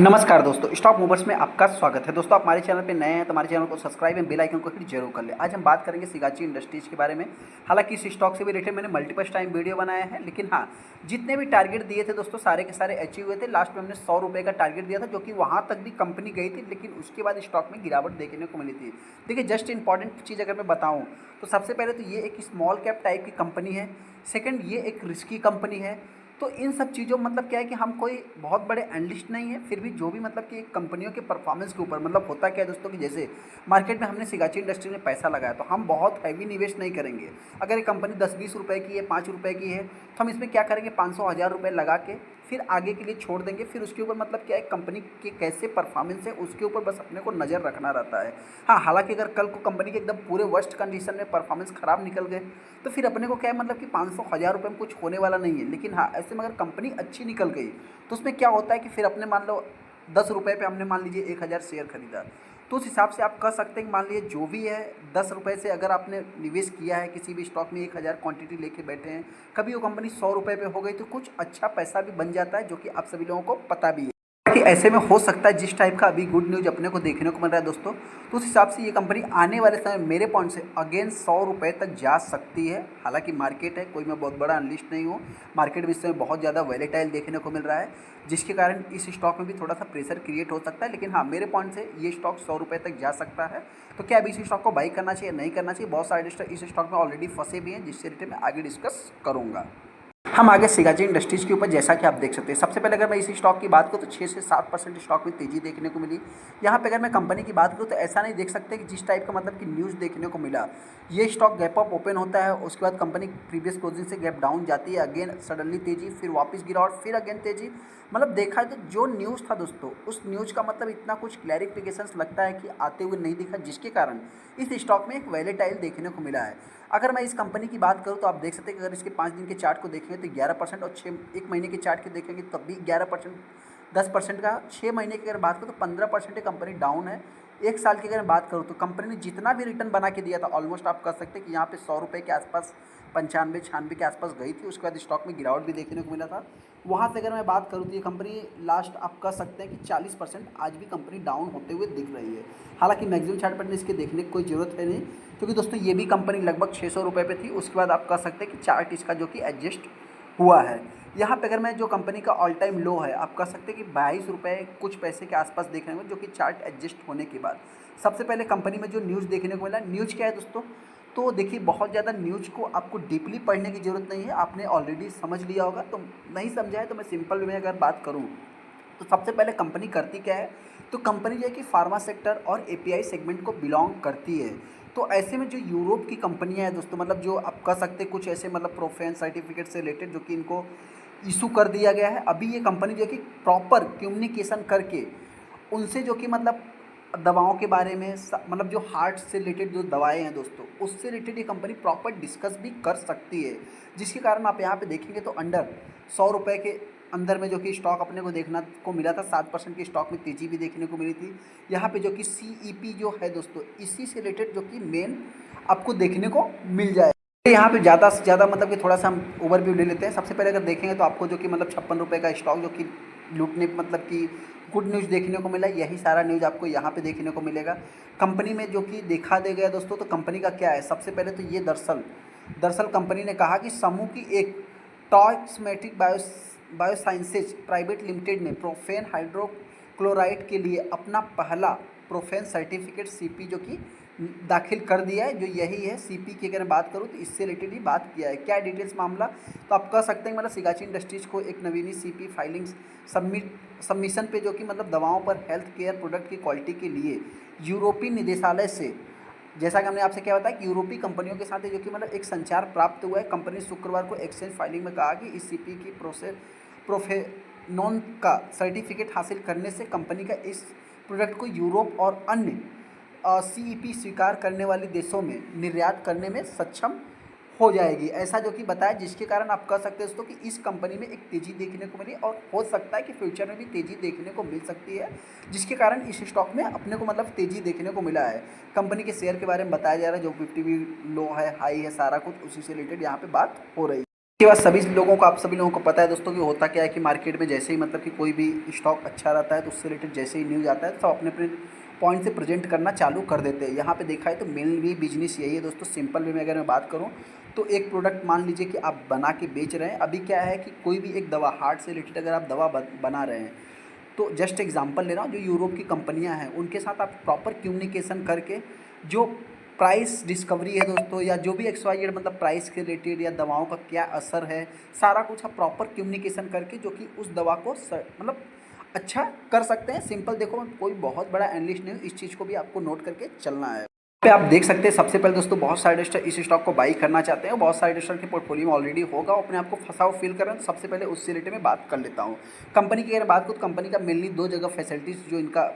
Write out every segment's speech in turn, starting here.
नमस्कार दोस्तों, stock movers में आपका स्वागत है। दोस्तों, आप हमारे चैनल पे नए हैं तो हमारे चैनल को सब्सक्राइब एंड बेल आइकन को हिट जरूर कर लें। आज हम बात करेंगे सिगाची इंडस्ट्रीज के बारे में। हालांकि इस स्टॉक से भी रिलेटेड मैंने मल्टीपल टाइम वीडियो बनाया है, लेकिन हाँ, जितने भी टारगेट दिए थे दोस्तों सारे के सारे अचीव हुए थे। लास्ट में हमने 100 रुपये का टारगेट दिया था, जो कि वहाँ तक भी कंपनी गई थी, लेकिन उसके बाद स्टॉक में गिरावट देखने को मिली थी। देखिए, जस्ट इंपॉर्टेंट चीज़ अगर मैं बताऊँ तो सबसे पहले तो ये एक स्मॉल कैप टाइप की कंपनी है। सेकेंड, ये एक रिस्की कंपनी है। तो इन सब चीज़ों मतलब क्या है कि हम कोई बहुत बड़े एनालिस्ट नहीं है, फिर भी जो भी मतलब कि कंपनियों के परफॉर्मेंस के ऊपर मतलब होता क्या है दोस्तों कि जैसे मार्केट में हमने सिगाची इंडस्ट्री में पैसा लगाया तो हम बहुत हैवी निवेश नहीं करेंगे। अगर ये कंपनी 10-20 रुपये की है, 5 रुपये की है, तो हम इसमें क्या करेंगे, 500-1000 रुपये लगा के फिर आगे के लिए छोड़ देंगे। फिर उसके ऊपर मतलब क्या है, कंपनी के कैसे परफॉर्मेंस है उसके ऊपर बस अपने को नज़र रखना रहता है। हाँ, हालांकि अगर कल को कंपनी के एकदम पूरे वर्स्ट कंडीशन में परफॉर्मेंस ख़राब निकल गए तो फिर अपने को क्या है मतलब कि 500-1000 रुपये में कुछ होने वाला नहीं है। लेकिन हाँ, ऐसे में अगर कंपनी अच्छी निकल गई तो उसमें क्या होता है कि फिर अपने मान लो 10 रुपये पे हमने मान लीजिए 1000 शेयर खरीदा, तो उस हिसाब से आप कह सकते हैं कि मान लीजिए जो भी है 10 रुपये से अगर आपने निवेश किया है किसी भी स्टॉक में, 1000 क्वांटिटी लेके बैठे हैं, कभी वो कंपनी 100 रुपये पे हो गई तो कुछ अच्छा पैसा भी बन जाता है, जो कि आप सभी लोगों को पता भी है कि ऐसे में हो सकता है जिस टाइप का अभी गुड न्यूज़ अपने को देखने को मिल रहा है दोस्तों, तो उस हिसाब से ये कंपनी आने वाले समय मेरे पॉइंट से अगेन 100 रुपये तक जा सकती है। हालांकि मार्केट है, कोई मैं बहुत बड़ा एनालिस्ट नहीं हूँ, मार्केट में इस समय बहुत ज़्यादा वैलेटाइल देखने को मिल रहा है, जिसके कारण इस स्टॉक में भी थोड़ा सा प्रेशर क्रिएट हो सकता है। लेकिन हाँ, मेरे पॉइंट से ये स्टॉक 100 रुपये तक जा सकता है। तो क्या अभी इस स्टॉक को बाई करना चाहिए, नहीं करना चाहिए? बहुत सारे इस स्टॉक में ऑलरेडी फंसे भी हैं, जिससे रिलेटेड मैं आगे डिस्कस करूँगा। हम आगे सिगाची इंडस्ट्रीज़ के ऊपर जैसा कि आप देख सकते हैं, सबसे पहले अगर मैं इसी स्टॉक की बात करूँ तो 6 से 7% स्टॉक में तेज़ी देखने को मिली। यहाँ पे अगर मैं कंपनी की बात करूँ तो ऐसा नहीं देख सकते कि जिस टाइप का मतलब कि न्यूज़ देखने को मिला, ये स्टॉक गैप अप ओपन होता है, उसके बाद कंपनी प्रीवियस क्लोजिंग से गैप डाउन जाती है, अगेन सडनली तेज़ी, फिर वापस गिरावट, फिर अगेन तेज़ी। मतलब देखा तो जो न्यूज़ था दोस्तों, उस न्यूज़ का मतलब इतना कुछ क्लैरिफिकेशंस लगता है कि आते हुए नहीं दिखा, जिसके कारण इस स्टॉक में एक वैलेटाइल देखने को मिला है। अगर मैं इस कंपनी की बात करूँ तो आप देख सकते हैं कि अगर इसके 5 दिन के चार्ट को देखेंगे तो 11%, और 1 महीने के चार्ट को देखेंगे तब भी 11%, 10% का। 6 महीने की अगर बात करूँ तो 15% कंपनी डाउन है। 1 साल की अगर मैं बात करूँ तो कंपनी ने जितना भी रिटर्न बना के दिया था, ऑलमोस्ट आप कह सकते हैं कि यहाँ पे 100 रुपये के आसपास, 95-96 के आसपास गई थी। उसके बाद स्टॉक में गिरावट भी देखने को मिला था। वहाँ से अगर मैं बात करूँ तो ये कंपनी लास्ट आप कह सकते हैं कि 40% आज भी कंपनी डाउन होते हुए दिख रही है। हालांकि मैक्सिमम चार्ट पर इसके देखने की कोई ज़रूरत है नहीं, क्योंकि दोस्तों ये भी कंपनी लगभग 600 रुपये पे थी। उसके बाद आप कह सकते हैं कि चार्ट इसका जो कि एडजस्ट हुआ है। यहाँ पे अगर मैं जो कंपनी का ऑल टाइम लो है, आप कह सकते हैं कि 22 रुपये कुछ पैसे के आसपास देखने को, जो कि चार्ट एडजस्ट होने के बाद सबसे पहले कंपनी में जो न्यूज़ देखने को मिला, न्यूज़ क्या है दोस्तों? तो देखिए, बहुत ज़्यादा न्यूज़ को आपको डीपली पढ़ने की ज़रूरत नहीं है, आपने ऑलरेडी समझ लिया होगा। तो नहीं समझा है तो मैं सिंपल में अगर बात करूँ तो सबसे पहले कंपनी करती क्या है, तो कंपनी जो है कि फार्मा सेक्टर और एपीआई सेगमेंट को बिलोंग करती है। तो ऐसे में जो यूरोप की कंपनियां हैं दोस्तों, मतलब जो आप कह सकते हैं कुछ ऐसे मतलब प्रोफेन सर्टिफिकेट से रिलेटेड जो कि इनको इशू कर दिया गया है। अभी ये कंपनी जो है कि प्रॉपर कम्युनिकेशन करके उनसे जो कि मतलब दवाओं के बारे में मतलब जो हार्ट से रिलेटेड जो दवाएं हैं दोस्तों, उससे रिलेटेड ये कंपनी प्रॉपर डिस्कस भी कर सकती है, जिसके कारण आप यहाँ पे देखेंगे तो अंडर 100 रुपये के अंदर में जो कि स्टॉक अपने को देखना को मिला था, 7% की स्टॉक में तेज़ी भी देखने को मिली थी। यहाँ पे जो कि सीईपी जो है दोस्तों, इसी से रिलेटेड जो कि मेन आपको देखने को मिल जाए। यहाँ पे ज़्यादा से ज़्यादा मतलब कि थोड़ा सा हम ओवरव्यू ले लेते हैं। सबसे पहले अगर देखेंगे तो आपको जो कि मतलब 56 रुपये का स्टॉक जो कि लूटने मतलब कि गुड न्यूज़ देखने को मिला, यही सारा न्यूज़ आपको यहाँ पे देखने को मिलेगा। कंपनी में जो कि देखा दे गया दोस्तों, तो कंपनी का क्या है, सबसे पहले तो ये दरअसल कंपनी ने कहा कि समूह की एक टॉक्समेटिक बायोसाइंसेज प्राइवेट लिमिटेड ने प्रोफेन हाइड्रोक्लोराइड के लिए अपना पहला प्रोफेन सर्टिफिकेट सीपी जो कि दाखिल कर दिया है। जो यही है सीपी की अगर बात करूँ तो इससे रिलेटेड ही बात किया है। क्या डिटेल्स मामला, तो आप कह सकते हैं मतलब सिगाची इंडस्ट्रीज को एक नवीनी सीपी फाइलिंग्स सबमिशन पे जो कि मतलब दवाओं पर हेल्थ केयर प्रोडक्ट की क्वालिटी के लिए यूरोपीय निदेशालय से, जैसा कि हमने आपसे क्या बताया कि यूरोपीय कंपनियों के साथ जो कि मतलब एक संचार प्राप्त हुआ है। कंपनी ने शुक्रवार को एक्सचेंज फाइलिंग में कहा कि इस सीपी की प्रोफेनॉन का सर्टिफिकेट हासिल करने से कंपनी का इस प्रोडक्ट को यूरोप और अन्य सीईपी स्वीकार करने वाले देशों में निर्यात करने में सक्षम हो जाएगी, ऐसा जो कि बताया, जिसके कारण आप कह सकते हैं दोस्तों कि इस कंपनी में एक तेज़ी देखने को मिली और हो सकता है कि फ्यूचर में भी तेज़ी देखने को मिल सकती है, जिसके कारण इस स्टॉक में अपने को मतलब तेज़ी देखने को मिला है। कंपनी के शेयर के बारे में बताया जा रहा है, जो 50 भी लो है, हाई है, सारा कुछ उसी से रिलेटेड यहाँ पे बात हो रही है। इसके बाद सभी लोगों को, आप सभी लोगों को पता है दोस्तों कि होता क्या है कि मार्केट में जैसे ही मतलब कि कोई भी स्टॉक अच्छा रहता है तो उससे रिलेटेड जैसे ही न्यूज़ आता है तो सब अपने अपने पॉइंट से प्रेजेंट करना चालू कर देते हैं। यहाँ पे देखा है तो मेन भी बिजनेस यही है दोस्तों। सिंपल वे में अगर मैं बात करूँ तो एक प्रोडक्ट मान लीजिए कि आप बना के बेच रहे हैं। अभी क्या है कि कोई भी एक दवा, हार्ट से रिलेटेड अगर आप दवा बना रहे हैं तो जस्ट एग्जांपल ले रहा हूँ, जो यूरोप की कंपनियां हैं उनके साथ आप प्रॉपर कम्युनिकेशन करके जो प्राइस डिस्कवरी है दोस्तों, या जो भी XYZ मतलब प्राइस के रिलेटेड या दवाओं का क्या असर है, सारा कुछ आप प्रॉपर कम्युनिकेशन करके जो कि उस दवा को मतलब अच्छा कर सकते हैं। सिंपल देखो, कोई बहुत बड़ा एनालिस्ट नहीं, इस चीज़ को भी आपको नोट करके चलना है। पे आप देख सकते हैं सबसे पहले दोस्तों बहुत सारे इन्वेस्टर इस स्टॉक को बाई करना चाहते हैं, बहुत सारे इन्वेस्टर के पोर्टफोलियो में ऑलरेडी होगा, अपने आप को फंसा हुआ फील कर रहे हैं। तो सबसे पहले उससे रिलेटेड में बात कर लेता हूँ। कंपनी की अगर बात करूँ तो कंपनी का मेनली दो जगह फैसिलिटीज़ जो इनका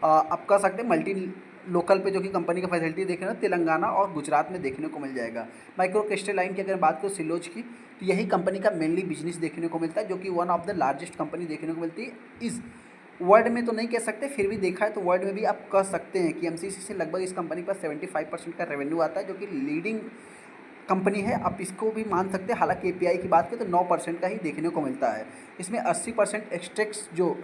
आप कह सकते हैं मल्टी लोकल पे जो कि कंपनी का फैसिलिटी देख रहे हैं तेलंगाना और गुजरात में देखने को मिल जाएगा। माइक्रो क्रिस्टलाइन की अगर बात करूँ सिलोज की, तो यही कंपनी का मेनली बिजनेस देखने को मिलता है, जो कि one of the largest company देखने को मिलती है। इस वर्ल्ड में तो नहीं कह सकते, फिर भी देखा है तो वर्ल्ड में भी आप कह सकते हैं कि एमसीसी से लगभग इस कंपनी पर 75% का रेवेन्यू आता है, जो कि लीडिंग कंपनी है। आप इसको भी मान सकते हैं। हालांकि एपीआई की बात करें तो 9% का ही देखने को मिलता है। इसमें 80% एक्सट्रेक्स जो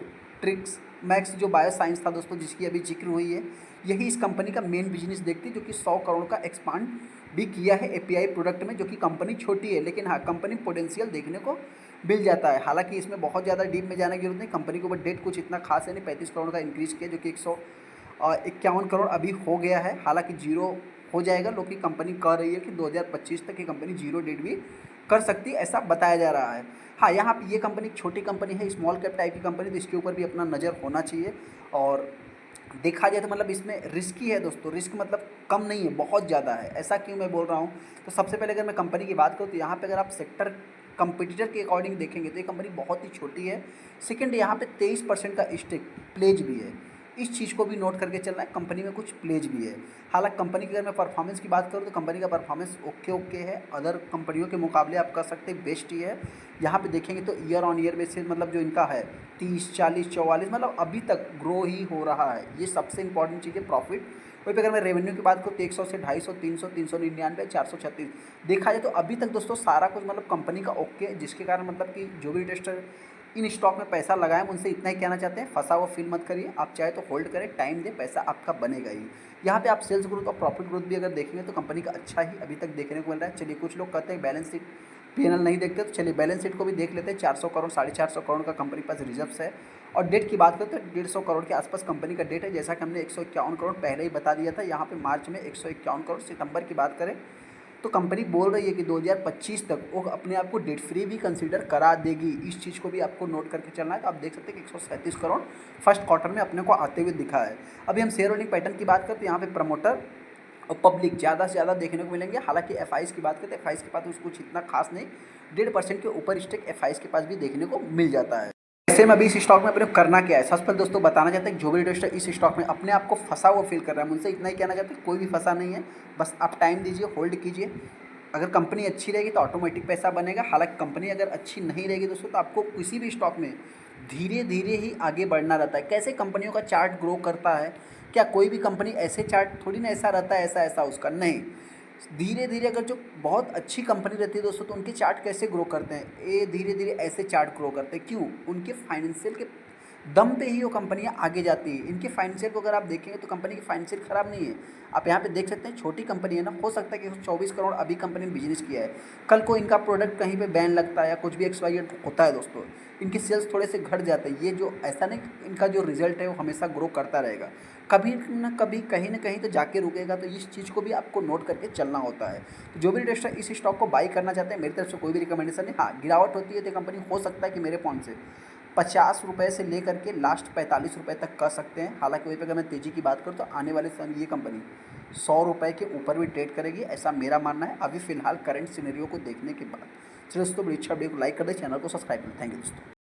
ट्रिक्स मैक्स जो बायो साइंस था दोस्तों, जिसकी अभी जिक्र हुई है, यही इस कंपनी का मेन बिजनेस देखती है, जो कि 100 करोड़ का एक्सपांड भी किया है एपीआई प्रोडक्ट में। जो कि कंपनी छोटी है लेकिन हाँ कंपनी पोटेंशियल देखने को मिल जाता है। हालांकि इसमें बहुत ज़्यादा डीप में जाने की जरूरत नहीं। कंपनी के ऊपर डेट कुछ इतना खास है नहीं, 35 करोड़ का इंक्रीज किया, जो कि 151 करोड़ अभी हो गया है। हालांकि जीरो हो जाएगा, लोग की कंपनी कह रही है कि 2025 तक ये कंपनी जीरो डेट भी कर सकती है, ऐसा बताया जा रहा है। हाँ, यहाँ पे ये कंपनी छोटी कंपनी है, स्मॉल कैप टाइप की कंपनी, तो इसके ऊपर भी अपना नज़र होना चाहिए। और देखा जाए तो मतलब इसमें रिस्की है दोस्तों, रिस्क मतलब कम नहीं है, बहुत ज़्यादा है। ऐसा क्यों मैं बोल रहा हूँ, तो सबसे पहले अगर मैं कंपनी की बात करूँ तो यहाँ पे अगर आप सेक्टर कंपटीटर के अकॉर्डिंग देखेंगे तो ये कंपनी बहुत ही छोटी है। सेकंड, यहाँ पे 23% का स्टेक प्लेज भी है, इस चीज़ को भी नोट करके चलना है। कंपनी में कुछ प्लेज भी है। हालांकि कंपनी की अगर मैं परफॉर्मेंस की बात करूँ तो कंपनी का परफॉर्मेंस ओके है, अदर कंपनियों के मुकाबले आप कह सकते हैं बेस्ट ही है। यहाँ पे देखेंगे तो ईयर ऑन ईयर बेसिस मतलब जो इनका है 30, 40, 44 मतलब अभी तक ग्रो ही हो रहा है। ये सबसे इंपॉर्टेंट चीज़ है, प्रॉफिट। वहीं पे अगर मैं रेवेन्यू की बात करूँ तो 100 से 250, 300, 399, 436 देखा जाए तो अभी तक दोस्तों सारा कुछ मतलब कंपनी का ओके, जिसके कारण मतलब कि जो भी इन्वेस्टर इन स्टॉक में पैसा लगाएं उनसे इतना ही कहना चाहते हैं, फंसा हुआ फील मत करिए। आप चाहे तो होल्ड करें, टाइम दें, पैसा आपका बनेगा ही। यहाँ पे आप सेल्स ग्रोथ और प्रॉफिट ग्रोथ भी अगर देखेंगे तो कंपनी का अच्छा ही अभी तक देखने को मिल रहा है। चलिए, कुछ लोग कहते हैं बैलेंस शीट पीएनएल नहीं देखते, तो चलिए बैलेंस शीट को भी देख लेते हैं। 400 करोड़ 450 करोड़ का कंपनी के पास रिजर्व्स है। और डेट की बात करें तो 150 करोड़ के आसपास कंपनी का डेट है, जैसा कि हमने 151 करोड़ पहले ही बता दिया था। यहाँ पे मार्च में 151 करोड़। सितंबर की बात करें तो कंपनी बोल रही है कि 2025 तक वो अपने आप को डेट फ्री भी कंसीडर करा देगी। इस चीज़ को भी आपको नोट करके चलना है। तो आप देख सकते हैं कि 137 करोड़ फर्स्ट क्वार्टर में अपने को आते हुए दिखा है। अभी हम शेयर होल्डिंग पैटर्न की बात करें तो यहाँ पे प्रमोटर और पब्लिक ज़्यादा से ज़्यादा देखने को मिलेंगे। हालांकि एफआईज की बात करें तो एफआईज के पास कुछ इतना खास नहीं, 1.5% के ऊपर स्टेक एफआईज के पास भी देखने को मिल जाता है। ऐसे में अभी इस स्टॉक में अपने करना क्या है, सबसे पहले दोस्तों बताना चाहते हैं कि जो भी इन्वेस्टर इस स्टॉक में अपने आप को फंसा हुआ फील कर रहा है, मुझसे इतना ही कहना चाहते हैं, कोई भी फंसा नहीं है। बस आप टाइम दीजिए, होल्ड कीजिए। अगर कंपनी अच्छी रहेगी तो ऑटोमेटिक पैसा बनेगा। हालांकि कंपनी अगर अच्छी नहीं रहेगी दोस्तों तो आपको किसी भी स्टॉक में धीरे धीरे ही आगे बढ़ना रहता है। कैसे कंपनियों का चार्ट ग्रो करता है, क्या कोई भी कंपनी ऐसे चार्ट थोड़ी ना ऐसा रहता है, ऐसा ऐसा उसका नहीं। धीरे धीरे अगर जो बहुत अच्छी कंपनी रहती है दोस्तों तो उनके चार्ट कैसे ग्रो करते हैं, ये धीरे धीरे ऐसे चार्ट ग्रो करते हैं। क्यों? उनके फाइनेंशियल के दम पे ही वो कंपनियां आगे जाती है। इनके फाइनेंशियल को अगर आप देखेंगे तो कंपनी की फाइनेंशियल खराब नहीं है। आप यहाँ पे देख सकते हैं, छोटी कंपनी है ना, हो सकता है कि 124 करोड़ अभी कंपनी ने बिजनेस किया है, कल को इनका प्रोडक्ट कहीं पे बैन लगता है या कुछ भी एक्सवाइजेड होता है दोस्तों, इनके सेल्स थोड़े से घट जाते हैं। ये जो ऐसा नहीं, इनका जो रिजल्ट है वो हमेशा ग्रो करता रहेगा, कभी ना कभी कहीं ना कहीं तो जाके रुकेगा। तो इस चीज़ को भी आपको नोट करके चलना होता है। तो जो भी इन्वेस्टर इस स्टॉक को बाई करना चाहते हैं, मेरी तरफ से कोई भी रिकमेंडेशन नहीं। हाँ, गिरावट होती है तो कंपनी हो सकता है कि मेरे पॉइंट से 50 रुपये से लेकर के लास्ट 45 रुपये तक कर सकते हैं। हालांकि वहीं पर अगर मैं तेज़ी की बात करूँ तो आने वाले समय ये कंपनी 100 रुपये के ऊपर भी ट्रेड करेगी, ऐसा मेरा मानना है अभी फिलहाल करंट सिनेरियो को देखने के बाद। चलिए दोस्तों, बड़ी अच्छा वीडियो को लाइक कर दें, चैनल को सब्सक्राइब करें। थैंक यू दोस्तों।